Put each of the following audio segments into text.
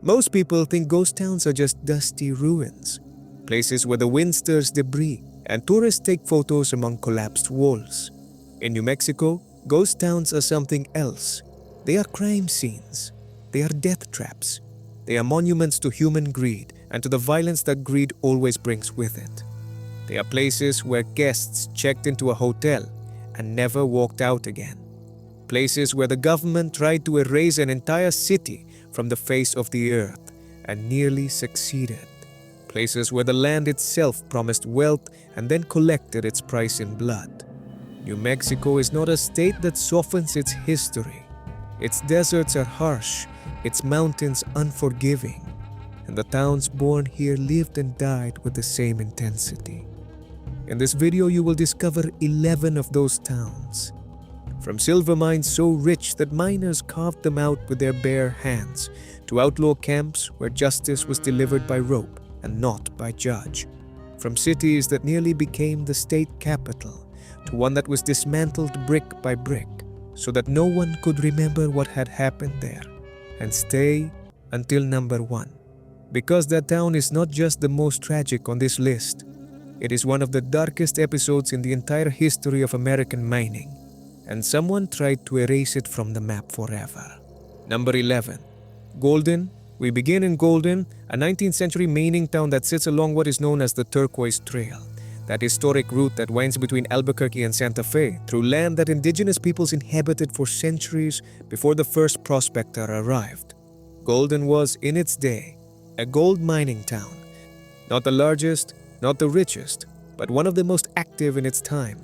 Most people think ghost towns are just dusty ruins, places where the wind stirs debris and tourists take photos among collapsed walls. In New Mexico, ghost towns are something else. They are crime scenes. They are death traps. They are monuments to human greed and to the violence that greed always brings with it. They are places where guests checked into a hotel and never walked out again. Places where the government tried to erase an entire city from the face of the earth and nearly succeeded. Places where the land itself promised wealth and then collected its price in blood. New Mexico is not a state that softens its history. Its deserts are harsh, its mountains unforgiving, and the towns born here lived and died with the same intensity. In this video, you will discover 11 of those towns. From silver mines so rich that miners carved them out with their bare hands, to outlaw camps where justice was delivered by rope and not by judge. From cities that nearly became the state capital, to one that was dismantled brick by brick, so that no one could remember what had happened there, and stay until number 1. Because that town is not just the most tragic on this list, it is one of the darkest episodes in the entire history of American mining, and someone tried to erase it from the map forever. Number 11. Golden. We begin in Golden, a 19th century mining town that sits along what is known as the Turquoise Trail, that historic route that winds between Albuquerque and Santa Fe through land that indigenous peoples inhabited for centuries before the first prospector arrived. Golden was, in its day, a gold mining town. Not the largest, not the richest, but one of the most active in its time.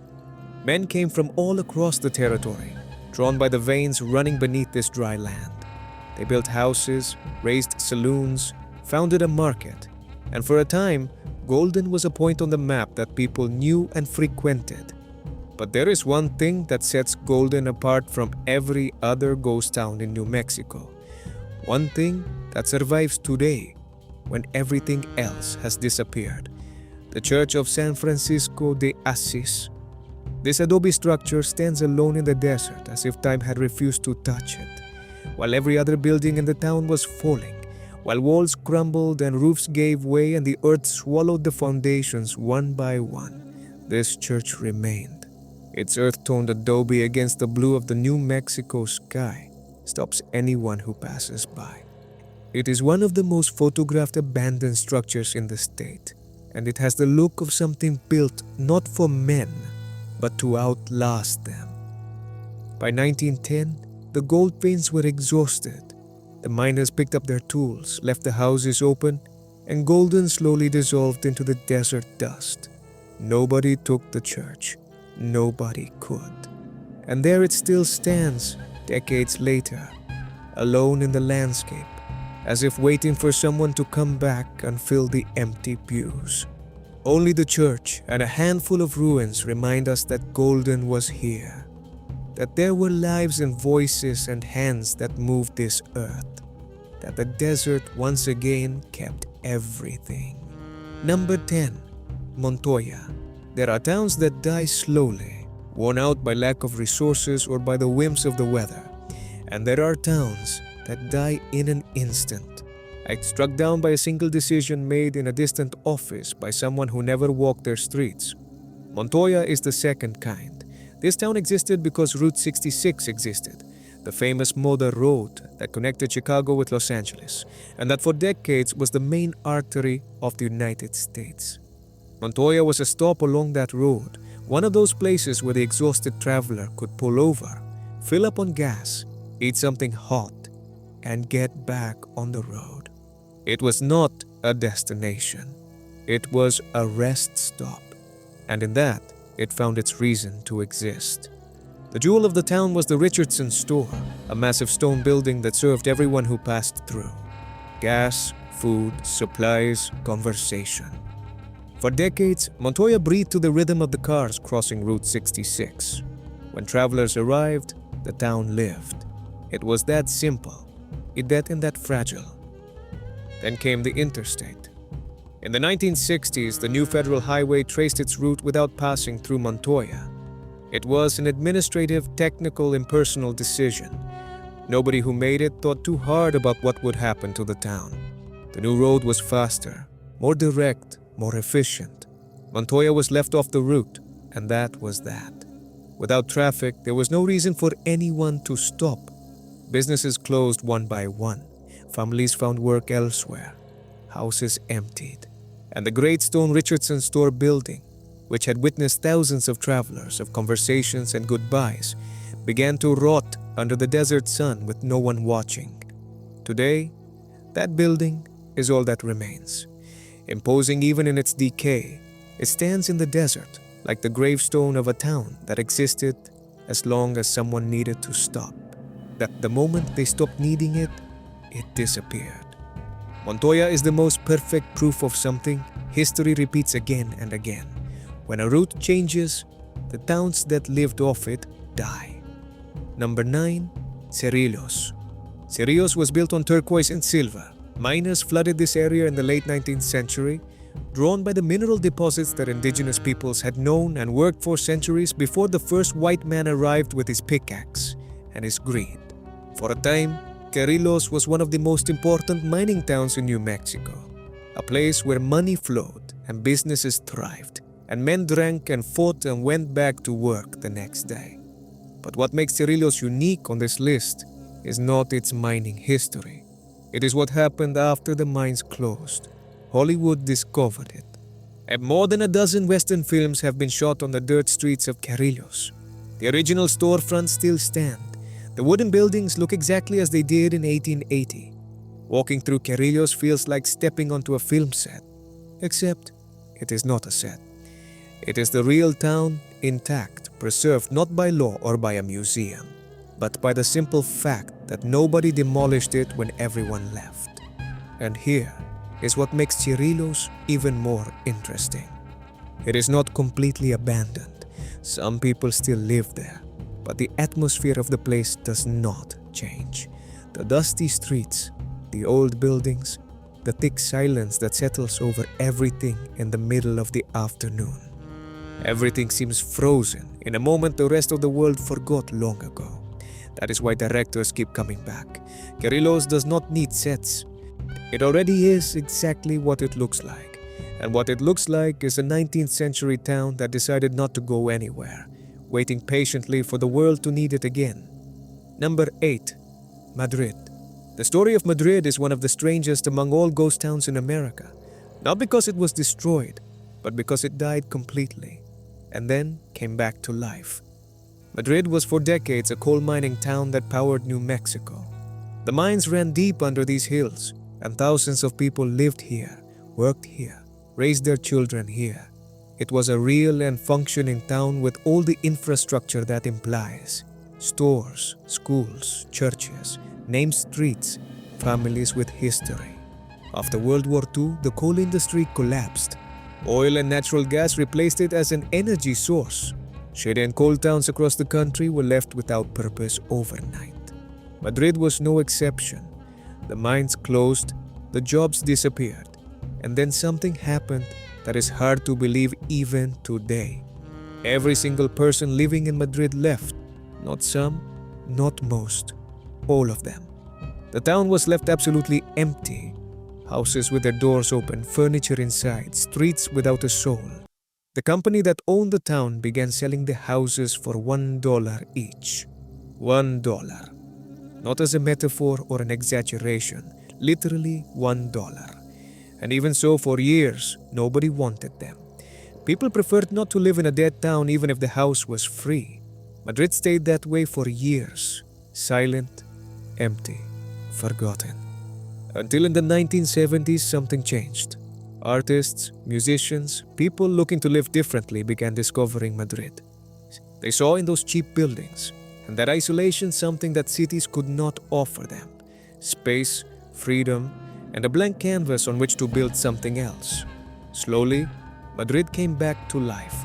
Men came from all across the territory, drawn by the veins running beneath this dry land. They built houses, raised saloons, founded a market, and for a time, Golden was a point on the map that people knew and frequented. But there is one thing that sets Golden apart from every other ghost town in New Mexico. One thing that survives today when everything else has disappeared. The Church of San Francisco de Asís. This adobe structure stands alone in the desert as if time had refused to touch it. While every other building in the town was falling, while walls crumbled and roofs gave way and the earth swallowed the foundations one by one, this church remained. Its earth-toned adobe against the blue of the New Mexico sky stops anyone who passes by. It is one of the most photographed abandoned structures in the state, and it has the look of something built not for men, but to outlast them. By 1910, the gold veins were exhausted. The miners picked up their tools, left the houses open, and Golden slowly dissolved into the desert dust. Nobody took the church. Nobody could. And there it still stands, decades later, alone in the landscape, as if waiting for someone to come back and fill the empty pews. Only the church and a handful of ruins remind us that Golden was here, that there were lives and voices and hands that moved this earth, that the desert once again kept everything. Number 10. Montoya. There are towns that die slowly, worn out by lack of resources or by the whims of the weather. And there are towns that die in an instant, like struck down by a single decision made in a distant office by someone who never walked their streets. Montoya is the second kind. This town existed because Route 66 existed, the famous Motor Road that connected Chicago with Los Angeles, and that for decades was the main artery of the United States. Montoya was a stop along that road, one of those places where the exhausted traveler could pull over, fill up on gas, eat something hot, and get back on the road. It was not a destination. It was a rest stop, and in that, it found its reason to exist. The jewel of the town was the Richardson store, a massive stone building that served everyone who passed through. Gas, food, supplies, conversation. For decades, Montoya breathed to the rhythm of the cars crossing Route 66. When travelers arrived, the town lived. It was that simple, yet and that fragile. Then came the interstate. In the 1960s, the new federal highway traced its route without passing through Montoya. It was an administrative, technical, impersonal decision. Nobody who made it thought too hard about what would happen to the town. The new road was faster, more direct, more efficient. Montoya was left off the route, and that was that. Without traffic, there was no reason for anyone to stop. Businesses closed one by one. Families found work elsewhere. Houses emptied. And the great stone Richardson store building, which had witnessed thousands of travelers, of conversations and goodbyes, began to rot under the desert sun with no one watching. Today, that building is all that remains. Imposing even in its decay, it stands in the desert like the gravestone of a town that existed as long as someone needed to stop. That the moment they stopped needing it, it disappeared. Montoya is the most perfect proof of something history repeats again and again. When a route changes, the towns that lived off it die. Number 9. Cerrillos. Cerrillos was built on turquoise and silver. Miners flooded this area in the late 19th century, drawn by the mineral deposits that indigenous peoples had known and worked for centuries before the first white man arrived with his pickaxe and his greed. For a time, Cerrillos was one of the most important mining towns in New Mexico, a place where money flowed and businesses thrived, and men drank and fought and went back to work the next day. But what makes Cerrillos unique on this list is not its mining history. It is what happened after the mines closed. Hollywood discovered it. And more than a dozen Western films have been shot on the dirt streets of Cerrillos. The original storefronts still stand. The wooden buildings look exactly as they did in 1880. Walking through Cerrillos feels like stepping onto a film set. Except, it is not a set. It is the real town, intact, preserved not by law or by a museum, but by the simple fact that nobody demolished it when everyone left. And here is what makes Cerrillos even more interesting. It is not completely abandoned. Some people still live there, but the atmosphere of the place does not change. The dusty streets, the old buildings, the thick silence that settles over everything in the middle of the afternoon. Everything seems frozen in a moment the rest of the world forgot long ago. That is why directors keep coming back. Cerrillos does not need sets. It already is exactly what it looks like. And what it looks like is a 19th century town that decided not to go anywhere, waiting patiently for the world to need it again. Number 8. Madrid. The story of Madrid is one of the strangest among all ghost towns in America. Not because it was destroyed, but because it died completely, and then came back to life. Madrid was for decades a coal mining town that powered New Mexico. The mines ran deep under these hills, and thousands of people lived here, worked here, raised their children here. It was a real and functioning town with all the infrastructure that implies. Stores, schools, churches, named streets, families with history. After World War II, the coal industry collapsed. Oil and natural gas replaced it as an energy source. Shady and coal towns across the country were left without purpose overnight. Madrid was no exception. The mines closed, the jobs disappeared, and then something happened that is hard to believe even today. Every single person living in Madrid left. Not some, not most, all of them. The town was left absolutely empty. Houses with their doors open, furniture inside, streets without a soul. The company that owned the town began selling the houses for $1 each. $1. Not as a metaphor or an exaggeration, literally $1. And even so, for years, nobody wanted them. People preferred not to live in a dead town even if the house was free. Madrid stayed that way for years, silent, empty, forgotten. Until in the 1970s, something changed. Artists, musicians, people looking to live differently began discovering Madrid. They saw in those cheap buildings and that isolation something that cities could not offer them: space, freedom, and a blank canvas on which to build something else. Slowly, Madrid came back to life.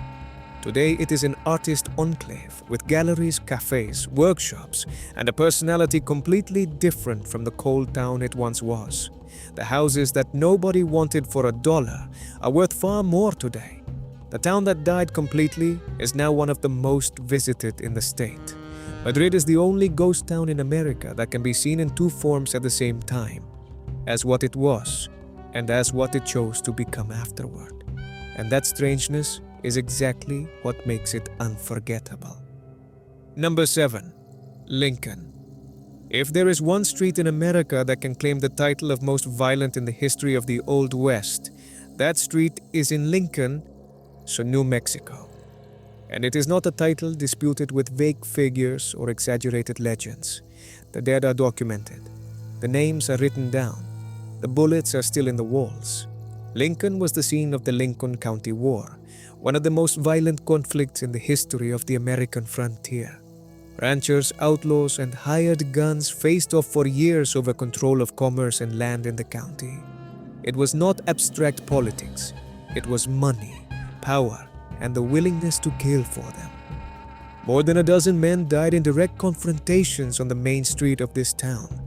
Today it is an artist enclave with galleries, cafes, workshops, and a personality completely different from the coal town it once was. The houses that nobody wanted for $1 are worth far more today. The town that died completely is now one of the most visited in the state. Madrid is the only ghost town in America that can be seen in two forms at the same time, as what it was and as what it chose to become afterward. And that strangeness is exactly what makes it unforgettable. Number 7. Lincoln. If there is one street in America that can claim the title of most violent in the history of the Old West, that street is in Lincoln, New Mexico. And it is not a title disputed with vague figures or exaggerated legends. The dead are documented. The names are written down. The bullets are still in the walls. Lincoln was the scene of the Lincoln County War, one of the most violent conflicts in the history of the American frontier. Ranchers, outlaws, and hired guns faced off for years over control of commerce and land in the county. It was not abstract politics. It was money, power, and the willingness to kill for them. More than a dozen men died in direct confrontations on the main street of this town,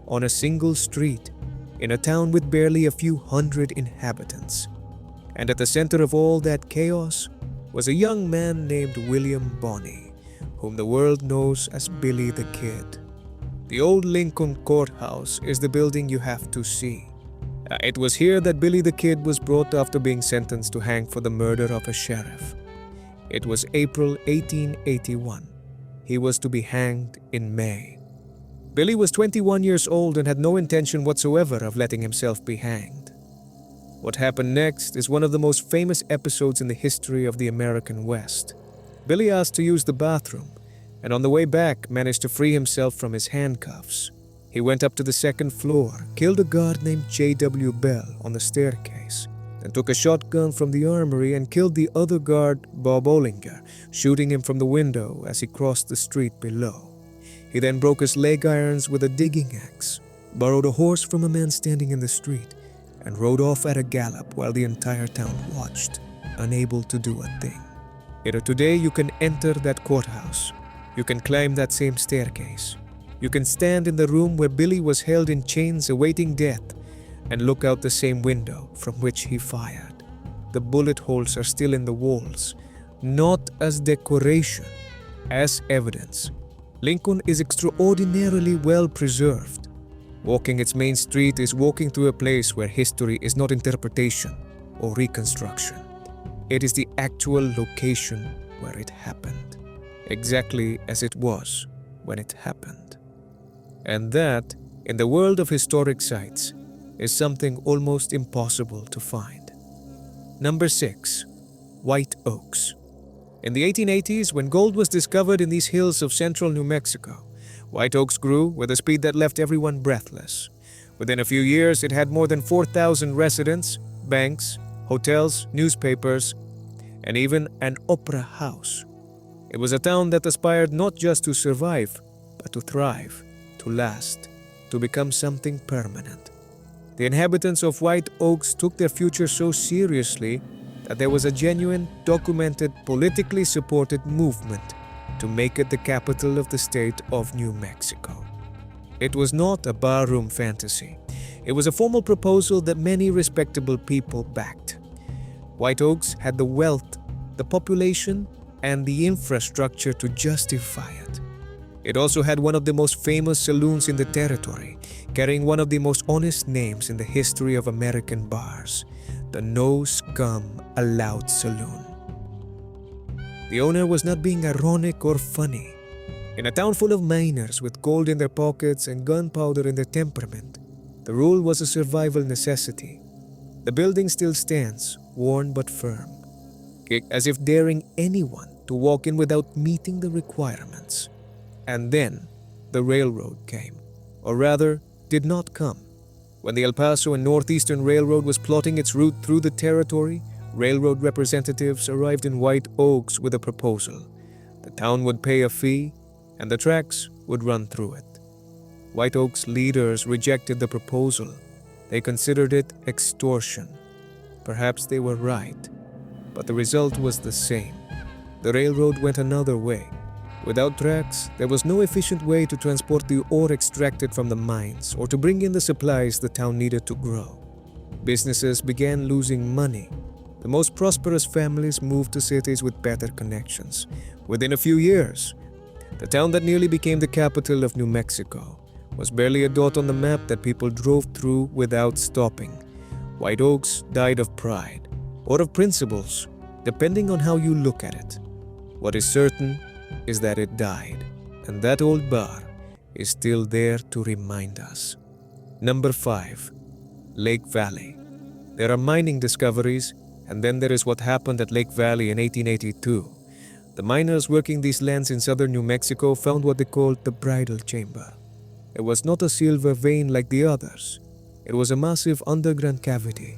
on a single street, in a town with barely a few hundred inhabitants. And at the center of all that chaos was a young man named William Bonney, whom the world knows as Billy the Kid. The old Lincoln Courthouse is the building you have to see. It was here that Billy the Kid was brought after being sentenced to hang for the murder of a sheriff. It was April 1881. He was to be hanged in May. Billy was 21 years old and had no intention whatsoever of letting himself be hanged. What happened next is one of the most famous episodes in the history of the American West. Billy asked to use the bathroom, and on the way back managed to free himself from his handcuffs. He went up to the second floor, killed a guard named J.W. Bell on the staircase, then took a shotgun from the armory and killed the other guard, Bob Olinger, shooting him from the window as he crossed the street below. He then broke his leg irons with a digging axe, borrowed a horse from a man standing in the street, and rode off at a gallop while the entire town watched, unable to do a thing. Yet today you can enter that courthouse. You can climb that same staircase. You can stand in the room where Billy was held in chains awaiting death and look out the same window from which he fired. The bullet holes are still in the walls, not as decoration, as evidence. Lincoln is extraordinarily well preserved. Walking its main street is walking through a place where history is not interpretation or reconstruction. It is the actual location where it happened, exactly as it was when it happened. And that, in the world of historic sites, is something almost impossible to find. Number 6. White Oaks. In the 1880s, when gold was discovered in these hills of central New Mexico, white oaks grew with a speed that left everyone breathless. Within a few years, it had more than 4,000 residents, banks, hotels, newspapers, and even an opera house. It was a town that aspired not just to survive, but to thrive, to last, to become something permanent. The inhabitants of White Oaks took their future so seriously that there was a genuine, documented, politically supported movement to make it the capital of the state of New Mexico. It was not a barroom fantasy. It was a formal proposal that many respectable people backed. White Oaks had the wealth, the population, and the infrastructure to justify it. It also had one of the most famous saloons in the territory, carrying one of the most honest names in the history of American bars, the No Scum Allowed Saloon. The owner was not being ironic or funny. In a town full of miners with gold in their pockets and gunpowder in their temperament, the rule was a survival necessity. The building still stands, worn but firm, as if daring anyone to walk in without meeting the requirements. And then, the railroad came, or rather, did not come. When the El Paso and Northeastern Railroad was plotting its route through the territory, railroad representatives arrived in White Oaks with a proposal. The town would pay a fee, and the tracks would run through it. White Oaks leaders rejected the proposal. They considered it extortion. Perhaps they were right, but the result was the same. The railroad went another way. Without tracks, there was no efficient way to transport the ore extracted from the mines or to bring in the supplies the town needed to grow. Businesses began losing money. The most prosperous families moved to cities with better connections. Within a few years, The town that nearly became the capital of New Mexico was barely a dot on the map that people drove through without stopping. White Oaks died of pride, or of principles, depending on how you look at it. What is certain is that it died, and that old bar is still there to remind us. Number 5. Lake Valley. There are mining discoveries, and then there is what happened at Lake Valley in 1882. The miners working these lands in southern New Mexico found what they called the bridal chamber. It was not a silver vein like the others. It was a massive underground cavity,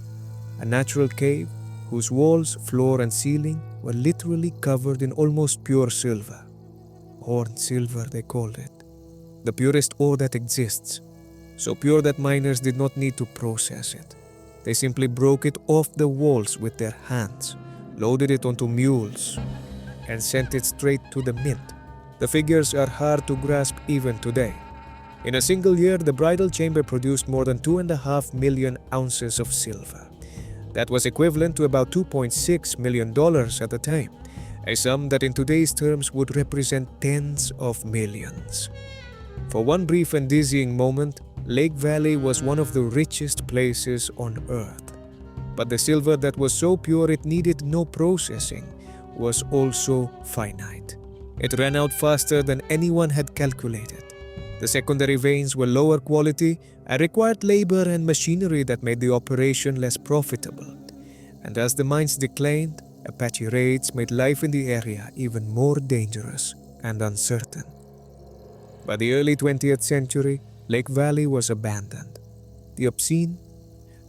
a natural cave whose walls, floor, and ceiling were literally covered in almost pure silver. Horned silver, they called it. The purest ore that exists. So pure that miners did not need to process it. They simply broke it off the walls with their hands, loaded it onto mules, and sent it straight to the mint. The figures are hard to grasp even today. In a single year, the bridal chamber produced more than 2.5 million ounces of silver. That was equivalent to about $2.6 million at the time, a sum that in today's terms would represent tens of millions. For one brief and dizzying moment, Lake Valley was one of the richest places on earth. But the silver that was so pure it needed no processing was also finite. It ran out faster than anyone had calculated. The secondary veins were lower quality and required labor and machinery that made the operation less profitable. And as the mines declined, Apache raids made life in the area even more dangerous and uncertain. By the early 20th century, Lake Valley was abandoned. The obscene,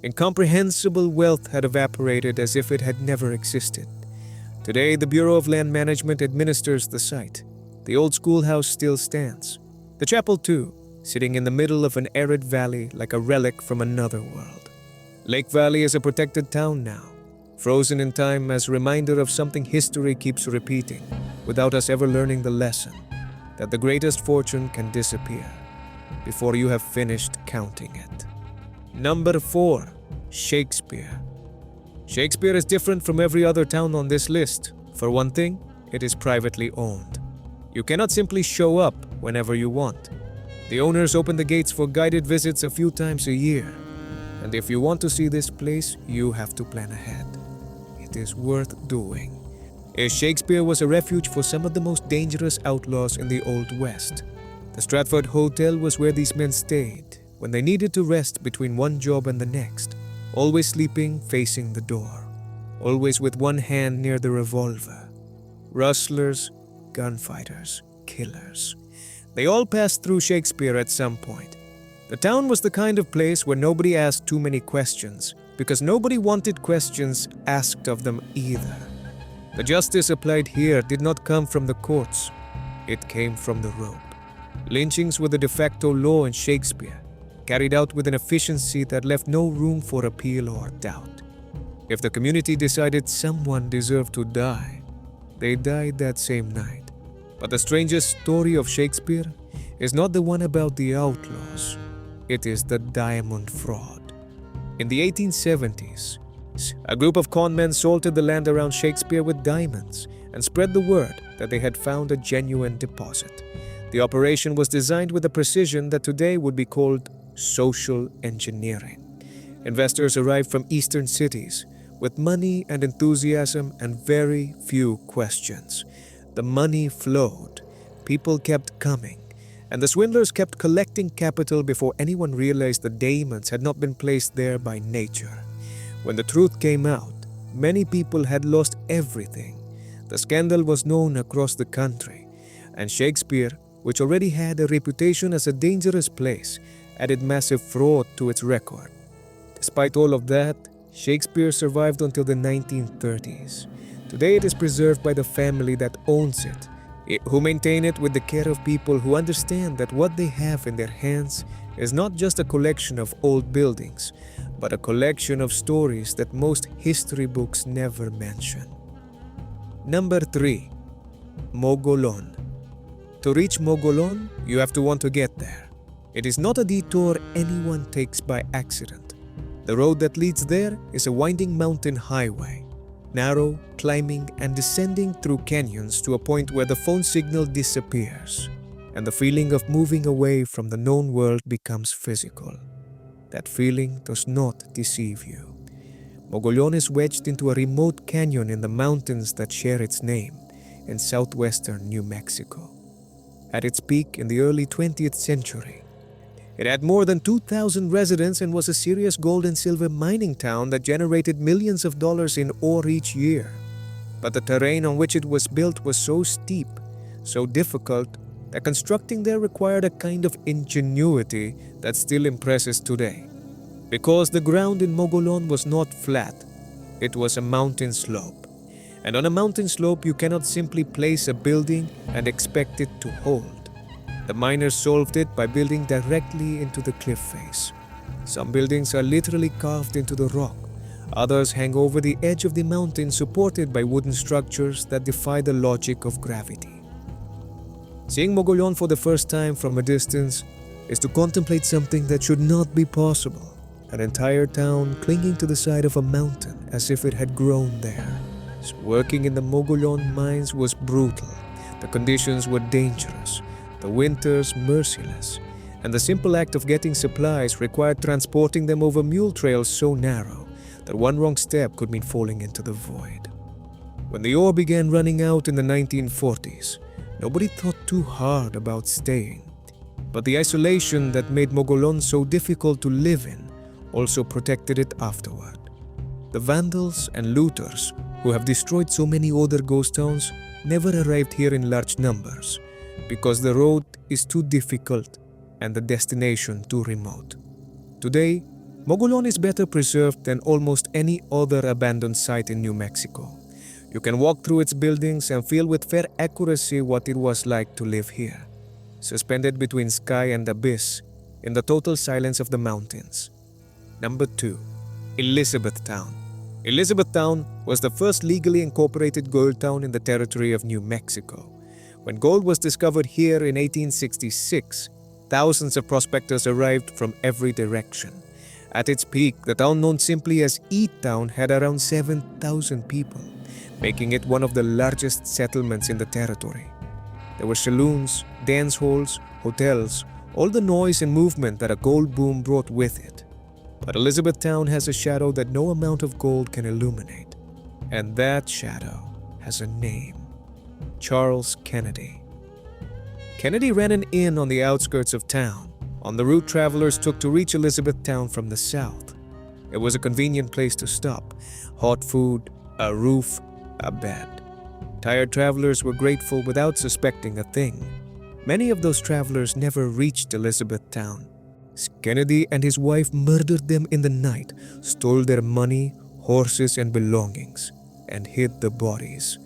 incomprehensible wealth had evaporated as if it had never existed. Today, the Bureau of Land Management administers the site. The old schoolhouse still stands. The chapel too, sitting in the middle of an arid valley like a relic from another world. Lake Valley is a protected town now, frozen in time as a reminder of something history keeps repeating, without us ever learning the lesson, that the greatest fortune can disappear before you have finished counting it. Number 4. Shakespeare. Shakespeare is different from every other town on this list. For one thing, it is privately owned. You cannot simply show up whenever you want. The owners open the gates for guided visits a few times a year. And if you want to see this place, you have to plan ahead. It is worth doing. Shakespeare was a refuge for some of the most dangerous outlaws in the Old West. The Stratford Hotel was where these men stayed when they needed to rest between one job and the next, always sleeping facing the door, always with one hand near the revolver. Rustlers, gunfighters, killers. They all passed through Shakespeare at some point. The town was the kind of place where nobody asked too many questions, because nobody wanted questions asked of them either. The justice applied here did not come from the courts. It came from the rope. Lynchings were the de facto law in Shakespeare, carried out with an efficiency that left no room for appeal or doubt. If the community decided someone deserved to die, they died that same night. But the strangest story of Shakespeare is not the one about the outlaws. It is the diamond fraud. In the 1870s, a group of conmen salted the land around Shakespeare with diamonds and spread the word that they had found a genuine deposit. The operation was designed with a precision that today would be called social engineering. Investors arrived from eastern cities with money and enthusiasm and very few questions. The money flowed, people kept coming, and the swindlers kept collecting capital before anyone realized the diamonds had not been placed there by nature. When the truth came out, many people had lost everything. The scandal was known across the country, and Shakespeare, which already had a reputation as a dangerous place, added massive fraud to its record. Despite all of that, Shakespeare survived until the 1930s. Today it is preserved by the family that owns it, who maintain it with the care of people who understand that what they have in their hands is not just a collection of old buildings, but a collection of stories that most history books never mention. Number 3. Mogolon. To reach Mogolon, you have to want to get there. It is not a detour anyone takes by accident. The road that leads there is a winding mountain highway. narrow, climbing, and descending through canyons to a point where the phone signal disappears, and the feeling of moving away from the known world becomes physical. That feeling does not deceive you. Mogollon is wedged into a remote canyon in the mountains that share its name in southwestern New Mexico. At its peak in the early 20th century, it had more than 2,000 residents and was a serious gold and silver mining town that generated millions of dollars in ore each year. But the terrain on which it was built was so steep, so difficult, that constructing there required a kind of ingenuity that still impresses today. Because the ground in Mogollon was not flat, it was a mountain slope. And on a mountain slope, you cannot simply place a building and expect it to hold. The miners solved it by building directly into the cliff face. Some buildings are literally carved into the rock. Others hang over the edge of the mountain supported by wooden structures that defy the logic of gravity. Seeing Mogollon for the first time from a distance is to contemplate something that should not be possible. An entire town clinging to the side of a mountain as if it had grown there. Working in the Mogollon mines was brutal. The conditions were dangerous. The winters merciless, and the simple act of getting supplies required transporting them over mule trails so narrow that one wrong step could mean falling into the void. When the ore began running out in the 1940s, nobody thought too hard about staying. But the isolation that made Mogollon so difficult to live in also protected it afterward. The vandals and looters who have destroyed so many other ghost towns never arrived here in large numbers, because the road is too difficult and the destination too remote. Today, Mogollon is better preserved than almost any other abandoned site in New Mexico. You can walk through its buildings and feel with fair accuracy what it was like to live here, suspended between sky and abyss in the total silence of the mountains. Number 2. Elizabethtown. Elizabethtown was the first legally incorporated gold town in the territory of New Mexico. When gold was discovered here in 1866, thousands of prospectors arrived from every direction. At its peak, the town known simply as E-Town had around 7,000 people, making it one of the largest settlements in the territory. There were saloons, dance halls, hotels, all the noise and movement that a gold boom brought with it. But Elizabethtown has a shadow that no amount of gold can illuminate. And that shadow has a name. Charles Kennedy. Kennedy ran an inn on the outskirts of town, on the route travelers took to reach Elizabethtown from the south. It was a convenient place to stop. Hot food, a roof, a bed. Tired travelers were grateful without suspecting a thing. Many of those travelers never reached Elizabethtown. Kennedy and his wife murdered them in the night, stole their money, horses, and belongings, and hid the bodies.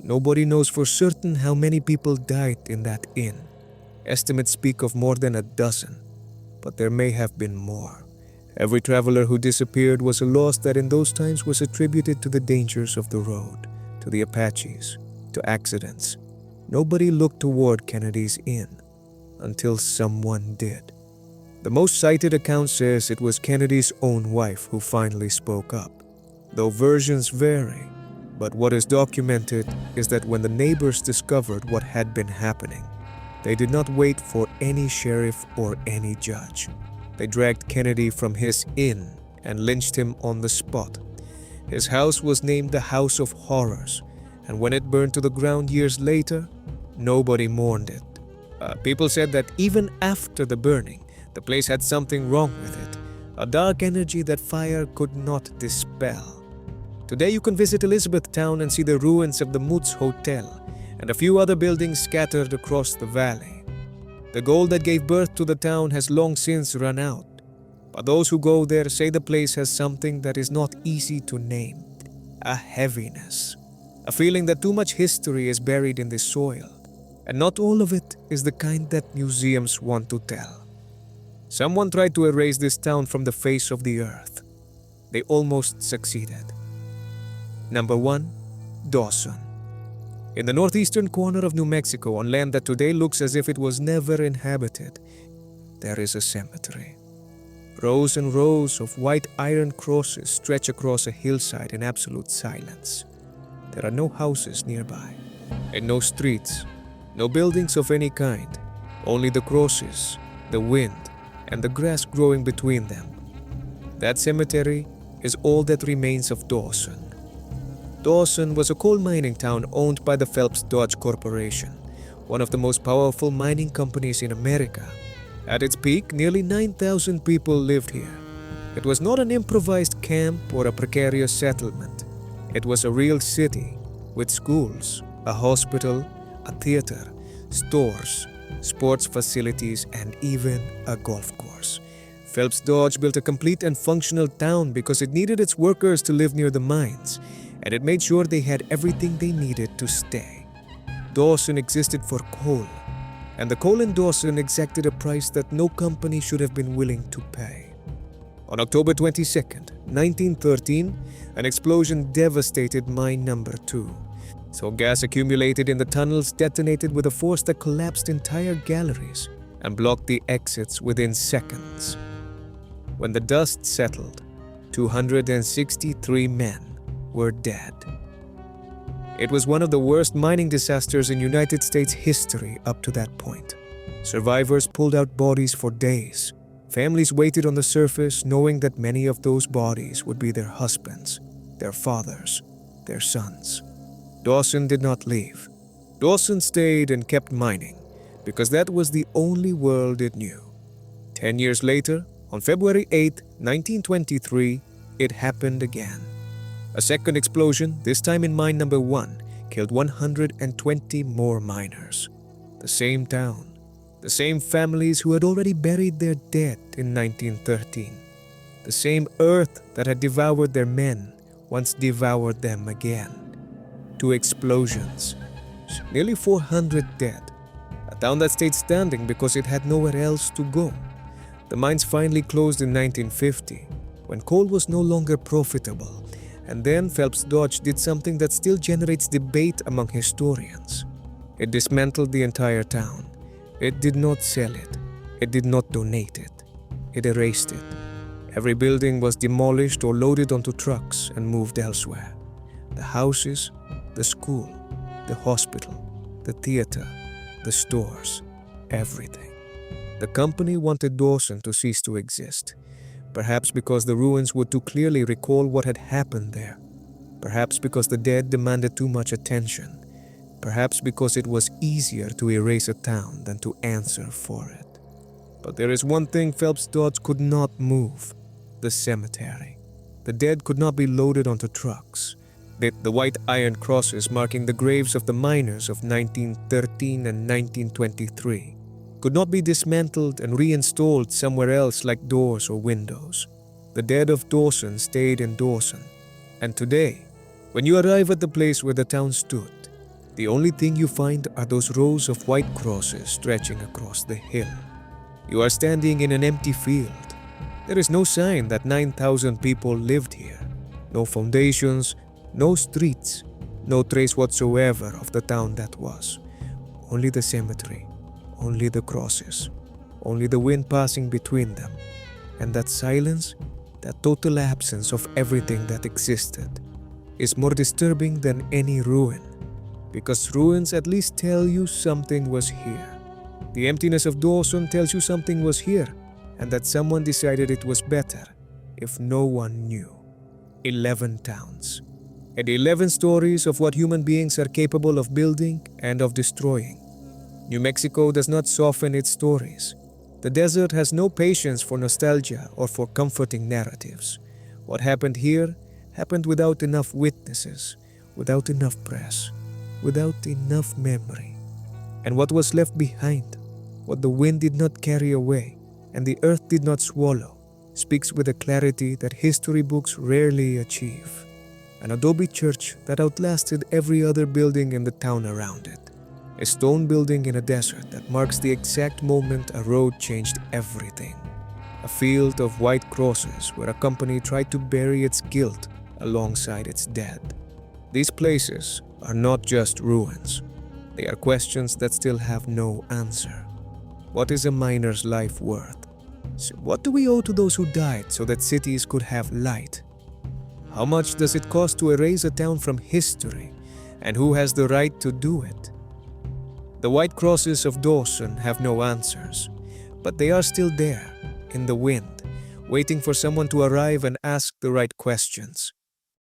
Nobody knows for certain how many people died in that inn. Estimates speak of more than a dozen, but there may have been more. Every traveler who disappeared was a loss that in those times was attributed to the dangers of the road, to the Apaches, to accidents. Nobody looked toward Kennedy's inn until someone did. The most cited account says it was Kennedy's own wife who finally spoke up. Though versions vary, but what is documented is that when the neighbors discovered what had been happening, they did not wait for any sheriff or any judge. They dragged Kennedy from his inn and lynched him on the spot. His house was named the House of Horrors, and when it burned to the ground years later, nobody mourned it. People said that even after the burning, the place had something wrong with it, a dark energy that fire could not dispel. Today you can visit Elizabethtown and see the ruins of the Moots Hotel and a few other buildings scattered across the valley. The gold that gave birth to the town has long since run out, but those who go there say the place has something that is not easy to name. A heaviness. A feeling that too much history is buried in the soil, and not all of it is the kind that museums want to tell. Someone tried to erase this town from the face of the earth. They almost succeeded. Number 1. Dawson. In the northeastern corner of New Mexico, on land that today looks as if it was never inhabited, there is a cemetery. Rows and rows of white iron crosses stretch across a hillside in absolute silence. There are no houses nearby, and no streets, no buildings of any kind, only the crosses, the wind, and the grass growing between them. That cemetery is all that remains of Dawson. Dawson was a coal mining town owned by the Phelps Dodge Corporation, one of the most powerful mining companies in America. At its peak, nearly 9,000 people lived here. It was not an improvised camp or a precarious settlement. It was a real city with schools, a hospital, a theater, stores, sports facilities, and even a golf course. Phelps Dodge built a complete and functional town because it needed its workers to live near the mines, and it made sure they had everything they needed to stay. Dawson existed for coal, and the coal in Dawson exacted a price that no company should have been willing to pay. On October 22nd, 1913, an explosion devastated mine number 2. So gas accumulated in the tunnels detonated with a force that collapsed entire galleries and blocked the exits within seconds. When the dust settled, 263 men were dead. It was one of the worst mining disasters in United States history up to that point. Survivors pulled out bodies for days. Families waited on the surface knowing that many of those bodies would be their husbands, their fathers, their sons. Dawson did not leave. Dawson stayed and kept mining because that was the only world it knew. 10 years later, on February 8, 1923, it happened again. A second explosion, this time in mine number 1, killed 120 more miners. The same town, the same families who had already buried their dead in 1913. The same earth that had devoured their men once devoured them again. 2 explosions, nearly 400 dead. A town that stayed standing because it had nowhere else to go. The mines finally closed in 1950, when coal was no longer profitable, and then Phelps Dodge did something that still generates debate among historians. It dismantled the entire town. It did not sell it. It did not donate it. It erased it. Every building was demolished or loaded onto trucks and moved elsewhere. The houses, the school, the hospital, the theater, the stores, everything. The company wanted Dawson to cease to exist, perhaps because the ruins would too clearly recall what had happened there, perhaps because the dead demanded too much attention, perhaps because it was easier to erase a town than to answer for it. But there is one thing Phelps Dodge could not move: the cemetery. The dead could not be loaded onto trucks. The white iron crosses marking the graves of the miners of 1913 and 1923 could not be dismantled and reinstalled somewhere else like doors or windows. The dead of Dawson stayed in Dawson. And today, when you arrive at the place where the town stood, the only thing you find are those rows of white crosses stretching across the hill. You are standing in an empty field. There is no sign that 9,000 people lived here. No foundations, no streets, no trace whatsoever of the town that was. Only the cemetery. Only the crosses, only the wind passing between them, and that silence, that total absence of everything that existed, is more disturbing than any ruin, because ruins at least tell you something was here. The emptiness of Dawson tells you something was here, and that someone decided it was better if no one knew. 11 towns, and 11 stories of what human beings are capable of building and of destroying. New Mexico does not soften its stories. The desert has no patience for nostalgia or for comforting narratives. What happened here happened without enough witnesses, without enough press, without enough memory. And what was left behind, what the wind did not carry away and the earth did not swallow, speaks with a clarity that history books rarely achieve. An adobe church that outlasted every other building in the town around it. A stone building in a desert that marks the exact moment a road changed everything. A field of white crosses where a company tried to bury its guilt alongside its dead. These places are not just ruins. They are questions that still have no answer. What is a miner's life worth? So what do we owe to those who died so that cities could have light? How much does it cost to erase a town from history? And who has the right to do it? The white crosses of Dawson have no answers, but they are still there, in the wind, waiting for someone to arrive and ask the right questions.